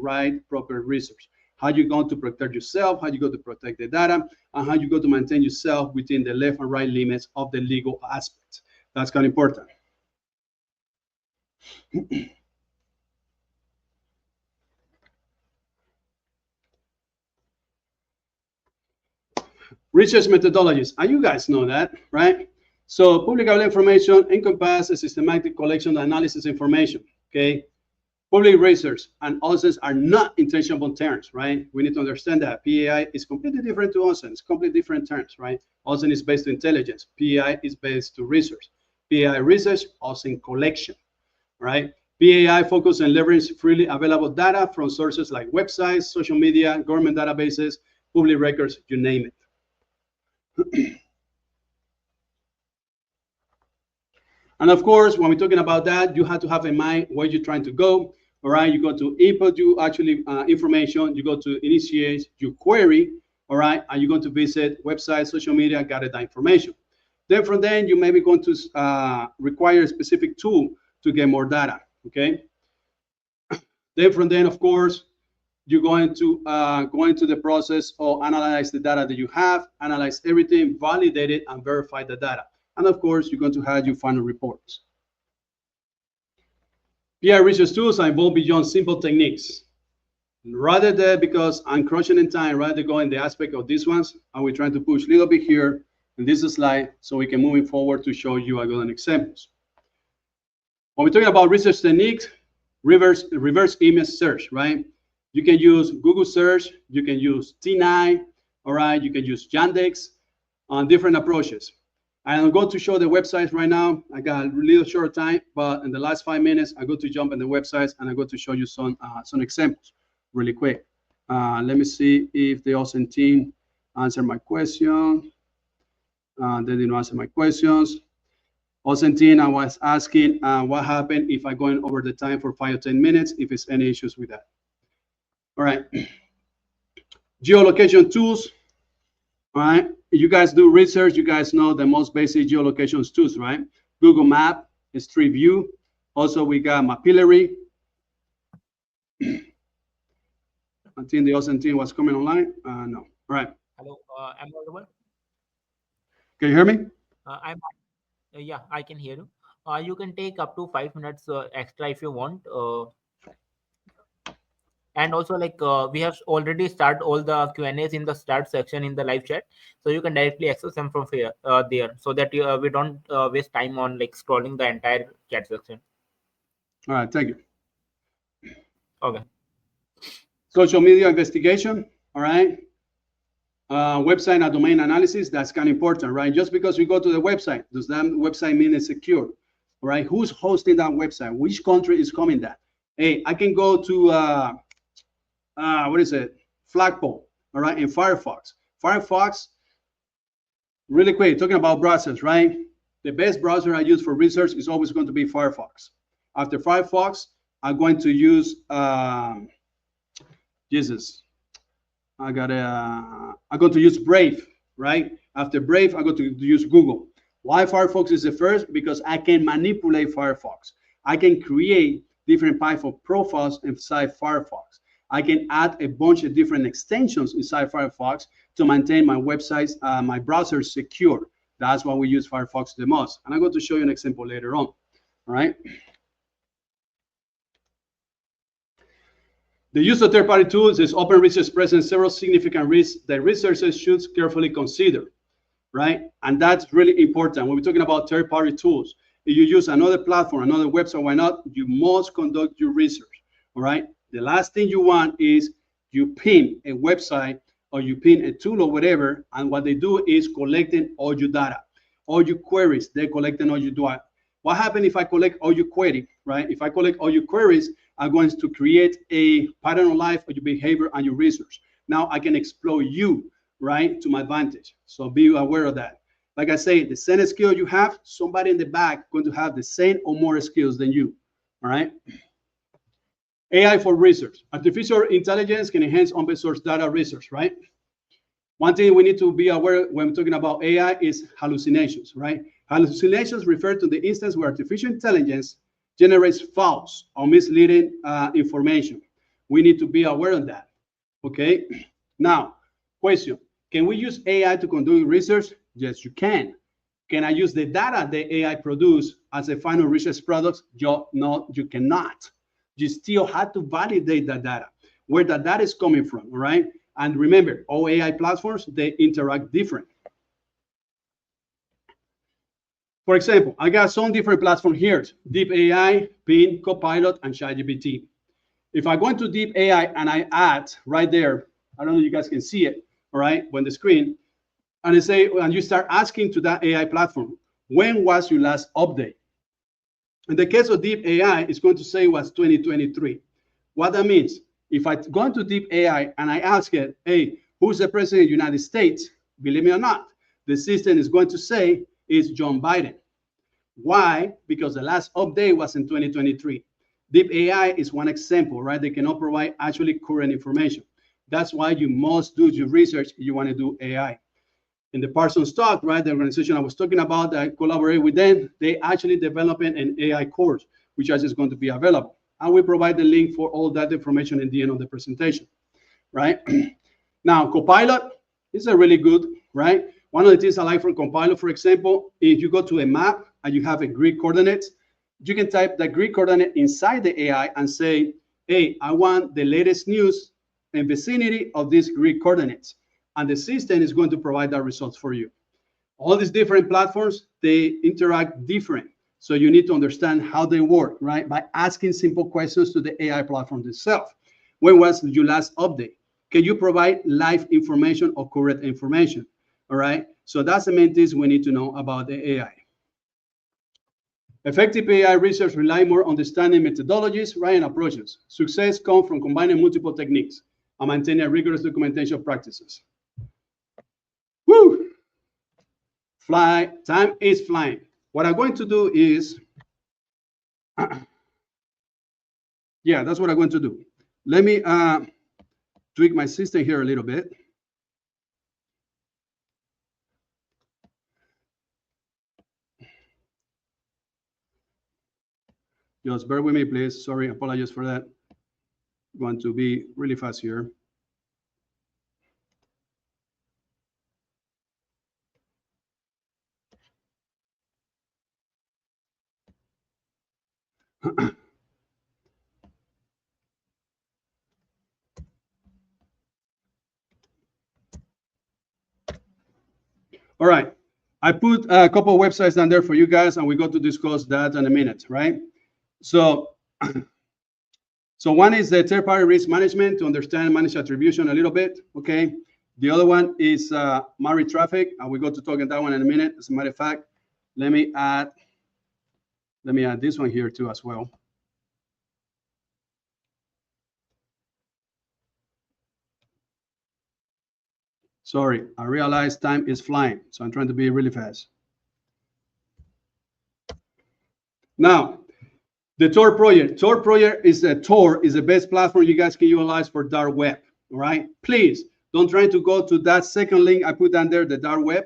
proper research. How you going to protect yourself, how you go to protect the data, and how you go to maintain yourself within the left and right limits of the legal aspects. That's kind of important. Research methodologies, and you guys know that, right? So public available information encompasses systematic collection and analysis information, okay? Public research and OSINT are not interchangeable terms, right? We need to understand that PAI is completely different to OSINT. It's completely different terms, right? OSINT is based on intelligence. PAI is based to research. PAI research, OSINT collection, right? PAI focus on leveraging freely available data from sources like websites, social media, government databases, public records, you name it. And of course, when we're talking about that, you have to have in mind where you're trying to go. All right, you go to input you actually information, you go to initiate your query, all right, and you're going to visit websites, social media, gather that information. Then from then, you may be going to require a specific tool to get more data, okay? Then from then, of course, you're going to go into the process of analyze the data that you have, analyze everything, validate it, and verify the data. And of course, you're going to have your final reports. PI research tools are involved beyond simple techniques. Rather than, because I'm crushing in time, rather go in the aspect of these ones, and we're trying to push a little bit here in this slide so we can move forward to show you a good examples. When we're talking about research techniques, reverse image search, right? You can use Google search, you can use T9, all right? You can use Yandex on different approaches. I'm going to show the websites right now. I got a little short time, but in the last 5 minutes, I'm going to jump in the websites and I'm going to show you some examples really quick. Let me see if the OSINT team answered my question. They didn't answer my questions. OSINT team, I was asking what happened if I'm going over the time for 5 or 10 minutes, if it's any issues with that. All right. Geolocation tools. All right. You guys do research, you guys know the most basic geolocation tools, right? Google Map, Street View. Also, we got Mapillary. I think the OSINT team was coming online. No. All right. Hello, am I audible? Can you hear me? Yeah, I can hear you. You can take up to 5 minutes extra if you want. And also, like we have already started all the Q&As in the start section in the live chat, so you can directly access them from here, there, so that we don't waste time on like scrolling the entire chat section. All right, thank you. Okay. Social media investigation, all right. Website and domain analysis, that's kind of important, right? Just because we go to the website, does that website mean it's secure? All right, who's hosting that website? Which country is coming that? Hey, I can go to what is it? Flagpole, all right, in Firefox. Firefox, really quick, talking about browsers, right? The best browser I use for research is always going to be Firefox. After Firefox, I'm going to use, I'm going to use Brave, right? After Brave, I'm going to use Google. Why Firefox is the first? Because I can manipulate Firefox. I can create different type of profiles inside Firefox. I can add a bunch of different extensions inside Firefox to maintain my websites, my browser secure. That's why we use Firefox the most. And I'm going to show you an example later on, all right? The use of third-party tools is open research presents several significant risks that researchers should carefully consider, right? And that's really important. When we're talking about third-party tools, if you use another platform, another website, why not? You must conduct your research, all right? The last thing you want is you pin a website or you pin a tool or whatever, and what they do is collecting all your data, all your queries, they're collecting all your data. What happens if I collect all your queries, right? If I collect all your queries, I'm going to create a pattern of life of your behavior and your research. Now I can exploit you, right, to my advantage. So be aware of that. Like I say, the same skill you have, somebody in the back going to have the same or more skills than you, all right? AI for research. Artificial intelligence can enhance open source data research, right? One thing we need to be aware when talking about AI is hallucinations, right? Hallucinations refer to the instance where artificial intelligence generates false or misleading information. We need to be aware of that, okay? Now, question, can we use AI to conduct research? Yes, you can. Can I use the data the AI produce as a final research product? No, you cannot. You still have to validate that data, where that data is coming from, all right? And remember, all AI platforms, they interact different. For example, I got some different platforms here, Deep AI, Bing, Copilot, and ChatGPT. If I go into Deep AI and I add right there, I don't know if you guys can see it, all right, on the screen, and I say, and you start asking to that AI platform, when was your last update? In the case of Deep AI, it's going to say it was 2023. What that means, if I go into Deep AI and I ask it, hey, who's the president of the United States? Believe me or not, the system is going to say it's John Biden. Why? Because the last update was in 2023. Deep AI is one example, right? They cannot provide actually current information. That's why you must do your research if you want to do AI. In the Parsons talk, right, the organization I was talking about that I collaborate with them, they actually developing an AI course, which is just going to be available. And we provide the link for all that information in the end of the presentation, right? Now, Copilot is a really good, right? One of the things I like for Copilot, for example, if you go to a map and you have a grid coordinates, you can type the grid coordinate inside the AI and say, hey, I want the latest news in vicinity of these grid coordinates. And the system is going to provide that results for you. All these different platforms, they interact different. So you need to understand how they work, right? By asking simple questions to the AI platform itself. When was your last update? Can you provide live information or correct information? All right. So that's the main things we need to know about the AI. Effective AI research rely more on understanding methodologies, right, and approaches. Success comes from combining multiple techniques and maintaining rigorous documentation practices. Woo! Time is flying. What I'm going to do is, yeah, that's what I'm going to do. Let me tweak my system here a little bit. Just bear with me, please. Sorry, apologize for that. I'm going to be really fast here. All right, I put a couple of websites down there for you guys, and we're going to discuss that in a minute, right? So, so one is the third-party risk management to understand and manage attribution a little bit, okay? The other one is married traffic, and we're going to talk about that one in a minute. As a matter of fact, let me add this one here too as well. Sorry, I realize time is flying, so I'm trying to be really fast. Now, the Tor project. Tor project is the best platform you guys can utilize for dark web. All right, please don't try to go to that second link I put down there, the dark web.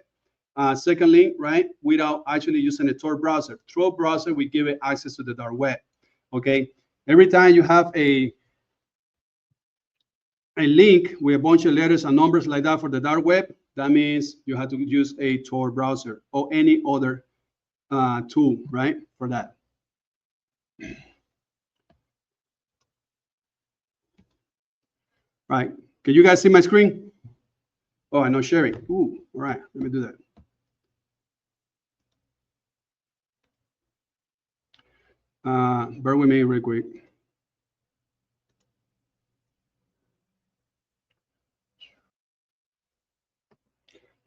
Second link, right? Without actually using a Tor browser. Tor browser, we give it access to the dark web. Okay. Every time you have a link with a bunch of letters and numbers like that for the dark web, that means you have to use a Tor browser or any other tool, right, for that. Right. Can you guys see my screen? Oh, I know sharing. Ooh, all right. Let me do that. Bear with me real quick.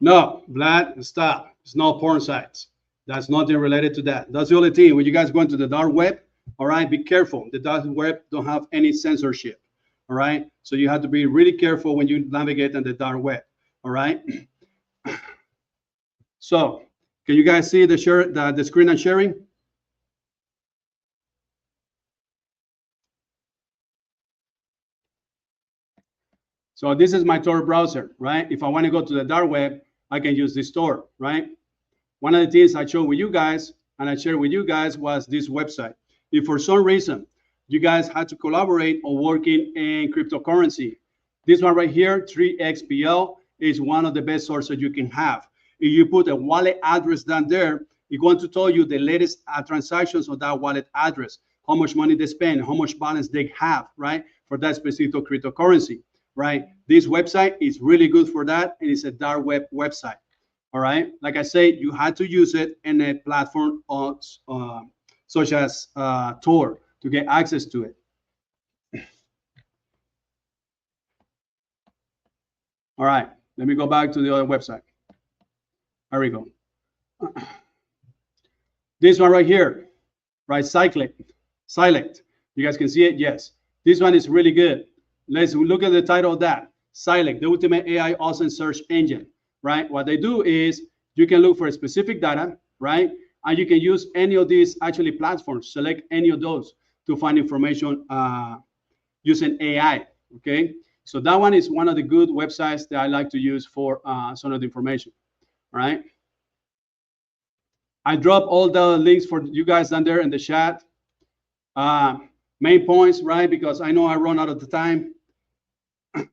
No, Vlad, stop. It's no porn sites. That's nothing related to that. That's the only thing. When you guys go into the dark web, all right, be careful. The dark web don't have any censorship, all right? So you have to be really careful when you navigate on the dark web, all right? So can you guys see the screen I'm sharing? So this is my Tor browser, right? If I want to go to the dark web, I can use this Tor, right? One of the things I showed with you guys and I shared with you guys was this website. If for some reason you guys had to collaborate on working in cryptocurrency, this one right here, 3xPL, is one of the best sources you can have. If you put a wallet address down there, it's going to tell you the latest transactions on that wallet address, how much money they spend, how much balance they have, right, for that specific cryptocurrency, right? This website is really good for that, and it's a dark web website, all right? Like I said, you had to use it in a platform such as Tor to get access to it. All right, let me go back to the other website. There we go. This one right here, right? Silent. You guys can see it? Yes. This one is really good. Let's look at the title of that. Silent, the ultimate AI OSINT search engine, right? What they do is you can look for specific data, right? And you can use any of these actually platforms, select any of those to find information using AI, okay? So that one is one of the good websites that I like to use for some of the information. All right. I drop all the links for you guys down there in the chat. Main points, right? Because I know I run out of the time. All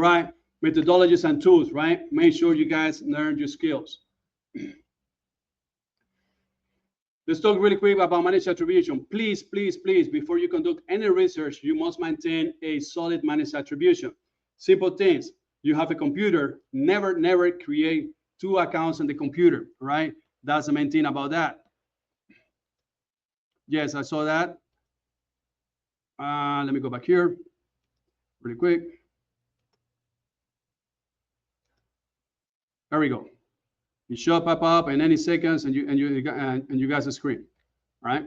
right. Methodologies and tools, right? Make sure you guys learn your skills. Let's talk really quick about managed attribution. Please, please, please, before you conduct any research, you must maintain a solid managed attribution. Simple things. You have a computer, never create 2 accounts on the computer, right? That's the main thing about that. Yes, I saw that. Let me go back here really quick. There we go. It should pop up in any seconds, and you guys screen, right?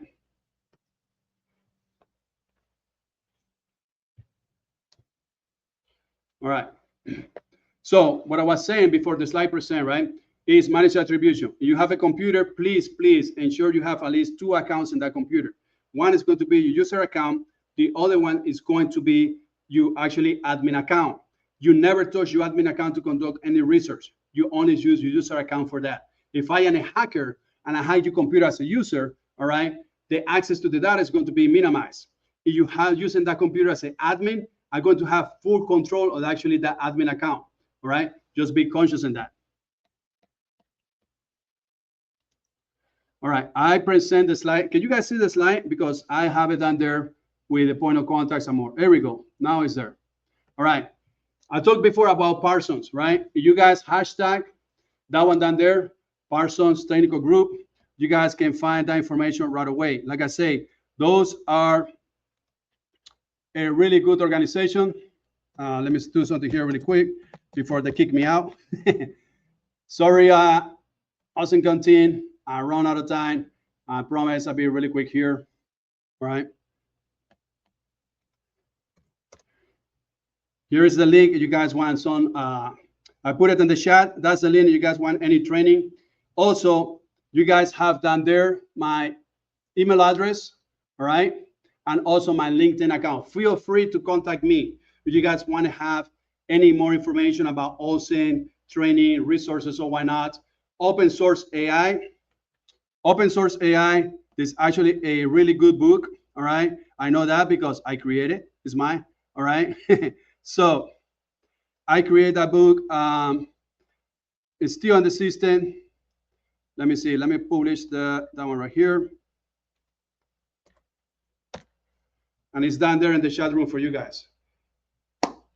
All right. So what I was saying before the slide present, right, is managed attribution. If you have a computer, please ensure you have at least 2 accounts in that computer. One is going to be your user account. The other one is going to be your actually admin account. You never touch your admin account to conduct any research. You only use your user account for that. If I am a hacker and I hack your computer as a user, all right, the access to the data is going to be minimized. If you have using that computer as an admin, I'm going to have full control of actually that admin account. All right, just be conscious in that. All right, I present the slide. Can you guys see the slide? Because I have it down there with the point of contacts and more. There we go. Now it's there. All right. I talked before about Parsons, right? You guys hashtag that one down there, Parsons Technical Group. You guys can find that information right away. Like I say, those are a really good organization. Let me do something here really quick before they kick me out. Sorry, OSINTCon team, I run out of time. I promise I'll be really quick here. All right. Here is the link if you guys want some. I put it in the chat. That's the link if you guys want any training. Also, you guys have down there my email address, all right? And also my LinkedIn account. Feel free to contact me if you guys want to have any more information about OSINT, training, resources, or why not. Open Source AI. Open Source AI is actually a really good book, all right? I know that because I created it. It's mine, all right? So I created that book. It's still on the system. Let me see. Let me publish that one right here. And it's down there in the chat room for you guys.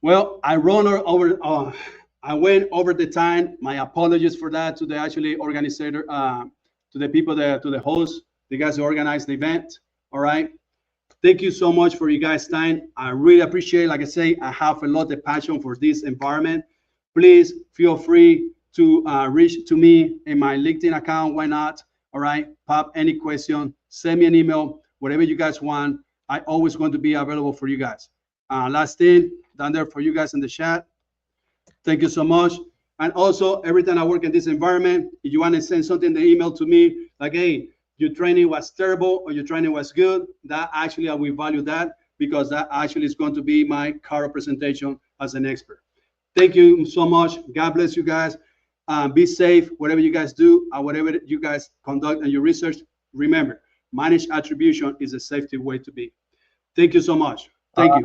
Well, I went over the time. My apologies for that to the actually organizer, to the people there, to the host, the guys who organized the event. All right. Thank you so much for you guys' time. I really appreciate it. Like I say, I have a lot of passion for this environment. Please feel free to reach to me in my LinkedIn account. Why not? All right. Pop any question, send me an email, whatever you guys want. I always going to be available for you guys. Last thing down there for you guys in the chat. Thank you so much. And also, every time I work in this environment, if you want to send something, the email to me, like, hey, your training was terrible or your training was good, that actually I will value that, because that actually is going to be my car representation as an expert. Thank you so much. God bless you guys. Be safe, whatever you guys do, whatever you guys conduct and your research. Remember, managed attribution is a safety way to be. Thank you so much. Thank you.